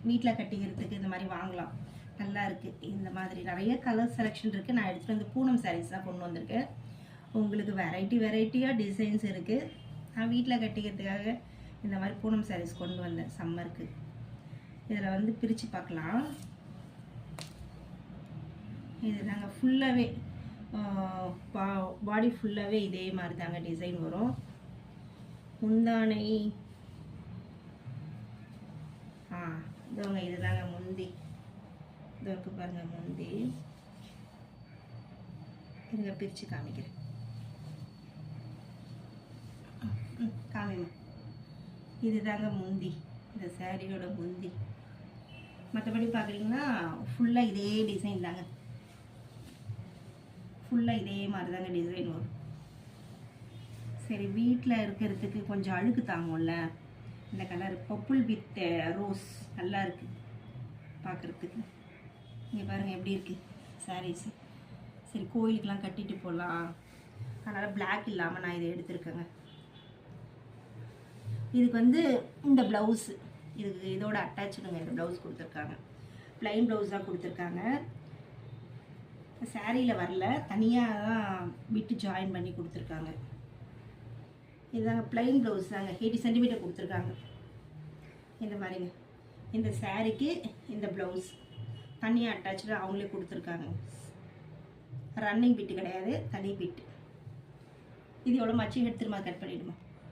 வீட்டில் கட்டிக்கிறதுக்கு இந்த மாதிரி வாங்கலாம். நல்லா இருக்குது. இந்த மாதிரி நிறைய கலர் செலெக்ஷன் இருக்குது. நான் எடுத்துகிட்டு வந்து பூனம் சாரீஸ் தான் கொண்டு வந்திருக்கேன். உங்களுக்கு வெரைட்டியாக டிசைன்ஸ் இருக்குது. நான் வீட்டில் கட்டிக்கிறதுக்காக இந்த மாதிரி பூனம் சாரீஸ் கொண்டு வந்தேன் சம்மருக்கு. இதில் வந்து பிரித்து பார்க்கலாம். இது நாங்கள் ஃபுல்லாகவே பாடி ஃபுல்லாகவே இதே மாதிரி தாங்க டிசைன் வரும். முந்தானை இதோங்க, இது தாங்க முந்தி. இதற்கு பாருங்கள் முந்தி. இருங்க பிரித்து காமிக்கிறேன். காமிமா, இது தாங்க முந்தி, இந்த சாரியோட முந்தி. மற்றபடி பார்க்குறீங்கன்னா ஃபுல்லாக இதே டிசைன் தாங்க. ஃபுல்லாக இதே மாதிரி தாங்க டிசைன் வரும். சரி, வீட்டில் இருக்கிறதுக்கு கொஞ்சம் அழுக்கு தாங்கும்ல, இந்த கலர் பர்பிள் வித் ரோஸ் நல்லா இருக்குது பார்க்குறதுக்கு. இங்கே பாருங்கள் எப்படி இருக்குது சாரீஸு. சரி, கோயிலுக்கெலாம் கட்டிட்டு போகலாம், அதனால் பிளாக் இல்லாமல் நான் இதை எடுத்துருக்கேங்க. இதுக்கு வந்து இந்த ப்ளவுஸு, இதுக்கு இதோட அட்டாச்சுடுங்க. இந்த ப்ளவுஸ் கொடுத்துருக்காங்க, ப்ளைன் ப்ளவுஸ் தான் கொடுத்துருக்காங்க. சாரியில் வரல, தனியாக தான் விட்டு ஜாயின் பண்ணி கொடுத்துருக்காங்க. இதுதாங்க ப்ளைன் ப்ளவுஸ் தாங்க, 80 சென்டிமீட்டர் கொடுத்துருக்காங்க. இந்த மாதிரிங்க, இந்த சாரிக்கு இந்த ப்ளவுஸ் தனியாக அட்டாச்சு அவங்களே கொடுத்துருக்காங்க. ரன்னிங் பிட்டு கிடையாது, தனி பிட்டு. இது எவ்வளோ மச்சி எடுத்துருமா, கட் பண்ணிவிடுமா.